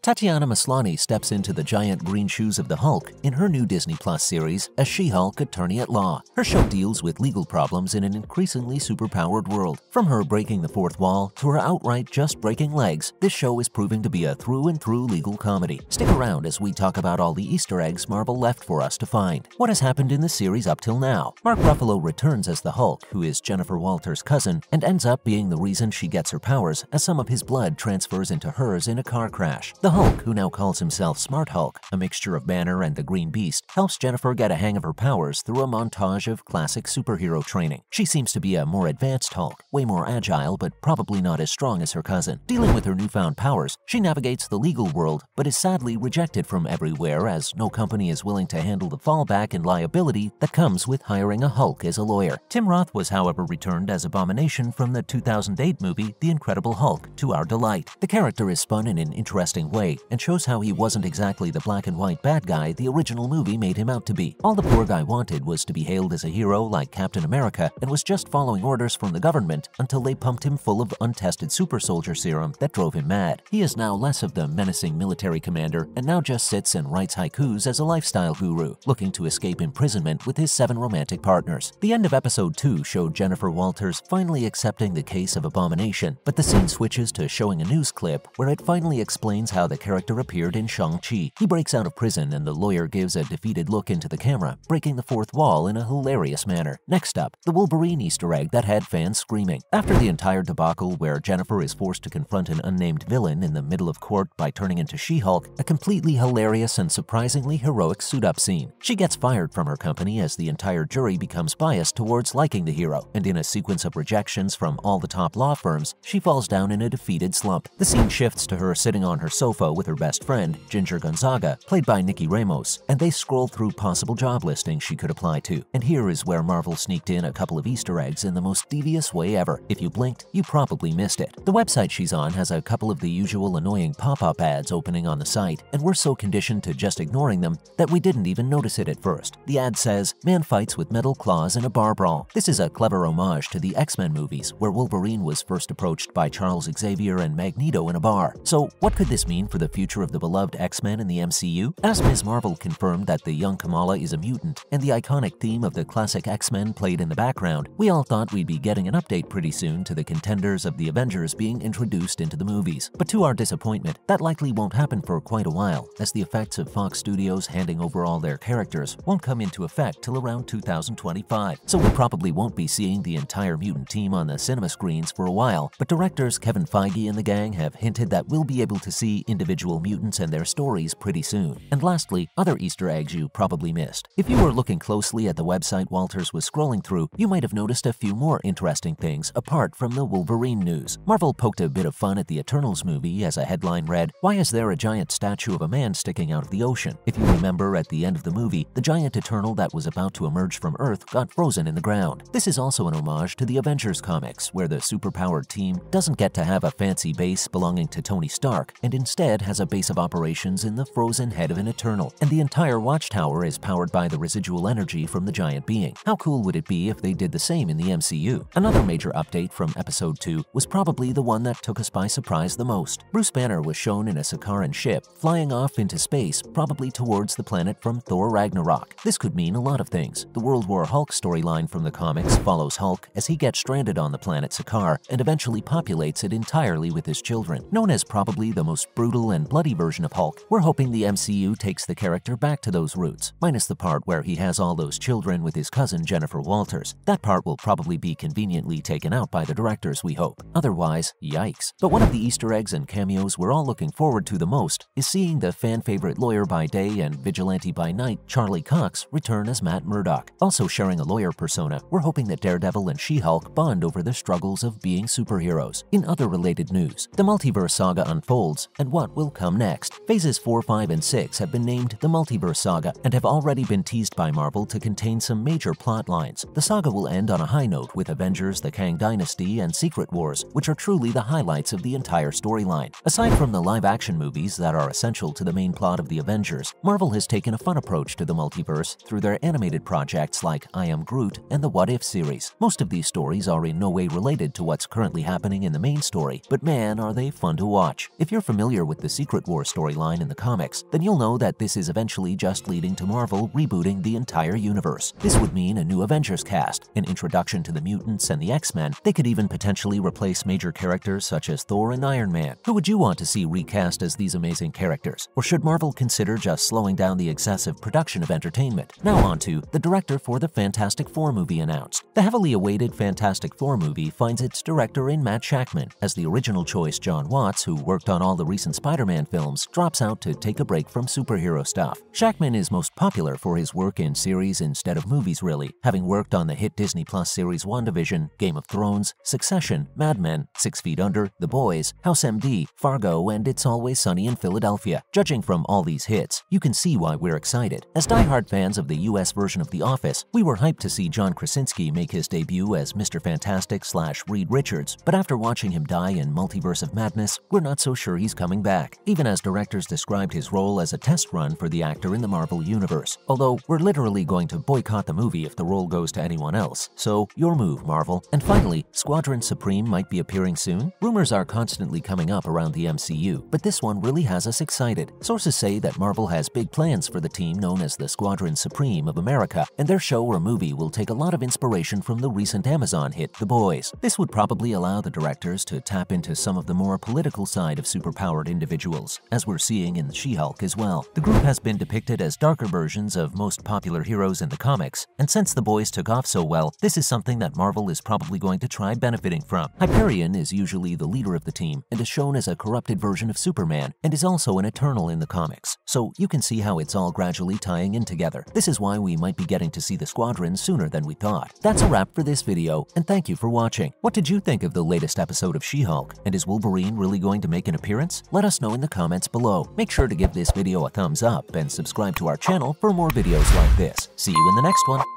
Tatiana Maslany steps into the giant green shoes of the Hulk in her new Disney Plus series as She-Hulk Attorney at Law. Her show deals with legal problems in an increasingly superpowered world. From her breaking the fourth wall to her outright just breaking legs, this show is proving to be a through-and-through legal comedy. Stick around as we talk about all the Easter eggs Marvel left for us to find. What has happened in the series up till now? Mark Ruffalo returns as the Hulk, who is Jennifer Walters' cousin, and ends up being the reason she gets her powers as some of his blood transfers into hers in a car crash. The Hulk, who now calls himself Smart Hulk, a mixture of Banner and the Green Beast, helps Jennifer get a hang of her powers through a montage of classic superhero training. She seems to be a more advanced Hulk, way more agile but probably not as strong as her cousin. Dealing with her newfound powers, she navigates the legal world but is sadly rejected from everywhere as no company is willing to handle the fallback and liability that comes with hiring a Hulk as a lawyer. Tim Roth was however returned as Abomination from the 2008 movie The Incredible Hulk, to our delight. The character is spun in an interesting way and shows how he wasn't exactly the black and white bad guy the original movie made him out to be. All the poor guy wanted was to be hailed as a hero like Captain America and was just following orders from the government until they pumped him full of untested super soldier serum that drove him mad. He is now less of the menacing military commander and now just sits and writes haikus as a lifestyle guru, looking to escape imprisonment with his 7 romantic partners. The end of episode 2 showed Jennifer Walters finally accepting the case of Abomination, but the scene switches to showing a news clip where it finally explains how the character appeared in Shang-Chi. He breaks out of prison and the lawyer gives a defeated look into the camera, breaking the fourth wall in a hilarious manner. Next up, the Wolverine Easter egg that had fans screaming. After the entire debacle where Jennifer is forced to confront an unnamed villain in the middle of court by turning into She-Hulk, a completely hilarious and surprisingly heroic suit-up scene. She gets fired from her company as the entire jury becomes biased towards liking the hero, and in a sequence of rejections from all the top law firms, she falls down in a defeated slump. The scene shifts to her sitting on her sofa with her best friend, Ginger Gonzaga, played by Nikki Ramos, and they scroll through possible job listings she could apply to. And here is where Marvel sneaked in a couple of Easter eggs in the most devious way ever. If you blinked, you probably missed it. The website she's on has a couple of the usual annoying pop-up ads opening on the site, and we're so conditioned to just ignoring them that we didn't even notice it at first. The ad says, "Man fights with metal claws in a bar brawl." This is a clever homage to the X-Men movies, where Wolverine was first approached by Charles Xavier and Magneto in a bar. So what could this mean for the future of the beloved X-Men in the MCU? As Ms. Marvel confirmed that the young Kamala is a mutant, and the iconic theme of the classic X-Men played in the background, we all thought we'd be getting an update pretty soon to the contenders of the Avengers being introduced into the movies. But to our disappointment, that likely won't happen for quite a while, as the effects of Fox Studios handing over all their characters won't come into effect till around 2025. So we probably won't be seeing the entire mutant team on the cinema screens for a while, but directors Kevin Feige and the gang have hinted that we'll be able to see individual mutants and their stories pretty soon. And lastly, other Easter eggs you probably missed. If you were looking closely at the website Walters was scrolling through, you might have noticed a few more interesting things apart from the Wolverine news. Marvel poked a bit of fun at the Eternals movie as a headline read, "Why is there a giant statue of a man sticking out of the ocean?" If you remember, at the end of the movie, the giant Eternal that was about to emerge from Earth got frozen in the ground. This is also an homage to the Avengers comics, where the superpowered team doesn't get to have a fancy base belonging to Tony Stark, and instead has a base of operations in the frozen head of an Eternal, and the entire Watchtower is powered by the residual energy from the giant being. How cool would it be if they did the same in the MCU? Another major update from episode 2 was probably the one that took us by surprise the most. Bruce Banner was shown in a Sakaran ship, flying off into space, probably towards the planet from Thor Ragnarok. This could mean a lot of things. The World War Hulk storyline from the comics follows Hulk as he gets stranded on the planet Sakaar and eventually populates it entirely with his children. Known as probably the most brutal and bloody version of Hulk, we're hoping the MCU takes the character back to those roots, minus the part where he has all those children with his cousin Jennifer Walters. That part will probably be conveniently taken out by the directors, we hope. Otherwise, yikes. But one of the Easter eggs and cameos we're all looking forward to the most is seeing the fan-favorite lawyer by day and vigilante by night, Charlie Cox, return as Matt Murdock. Also sharing a lawyer persona, we're hoping that Daredevil and She-Hulk bond over the struggles of being superheroes. In other related news, the multiverse saga unfolds, and what will come next? Phases 4, 5, and 6 have been named the Multiverse Saga and have already been teased by Marvel to contain some major plot lines. The saga will end on a high note with Avengers, the Kang Dynasty, and Secret Wars, which are truly the highlights of the entire storyline. Aside from the live-action movies that are essential to the main plot of the Avengers, Marvel has taken a fun approach to the multiverse through their animated projects like I Am Groot and the What If series. Most of these stories are in no way related to what's currently happening in the main story, but man, are they fun to watch. If you're familiar with with the Secret War storyline in the comics, then you'll know that this is eventually just leading to Marvel rebooting the entire universe. This would mean a new Avengers cast, an introduction to the mutants and the X-Men. They could even potentially replace major characters such as Thor and Iron Man. Who would you want to see recast as these amazing characters? Or should Marvel consider just slowing down the excessive production of entertainment? Now on to the director for the Fantastic Four movie announced. The heavily awaited Fantastic Four movie finds its director in Matt Shakman, as the original choice John Watts, who worked on all the recent Spider-Man films, drops out to take a break from superhero stuff. Shakman is most popular for his work in series instead of movies really, having worked on the hit Disney Plus series WandaVision, Game of Thrones, Succession, Mad Men, 6 Feet Under, The Boys, House MD, Fargo, and It's Always Sunny in Philadelphia. Judging from all these hits, you can see why we're excited. As diehard fans of the US version of The Office, we were hyped to see John Krasinski make his debut as Mr. Fantastic/Reed Richards, but after watching him die in Multiverse of Madness, we're not so sure he's coming back, even as directors described his role as a test run for the actor in the Marvel Universe. Although, we're literally going to boycott the movie if the role goes to anyone else, so your move, Marvel. And finally, Squadron Supreme might be appearing soon. Rumors are constantly coming up around the MCU, but this one really has us excited. Sources say that Marvel has big plans for the team known as the Squadron Supreme of America, and their show or movie will take a lot of inspiration from the recent Amazon hit The Boys. This would probably allow the directors to tap into some of the more political side of superpowered individuals, as we're seeing in She-Hulk as well. The group has been depicted as darker versions of most popular heroes in the comics, and since The Boys took off so well, this is something that Marvel is probably going to try benefiting from. Hyperion is usually the leader of the team and is shown as a corrupted version of Superman, and is also an Eternal in the comics, so you can see how it's all gradually tying in together. This is why we might be getting to see the Squadron sooner than we thought. That's a wrap for this video, and thank you for watching. What did you think of the latest episode of She-Hulk, and is Wolverine really going to make an appearance? Let us know in the comments below. Make sure to give this video a thumbs up and subscribe to our channel for more videos like this. See you in the next one.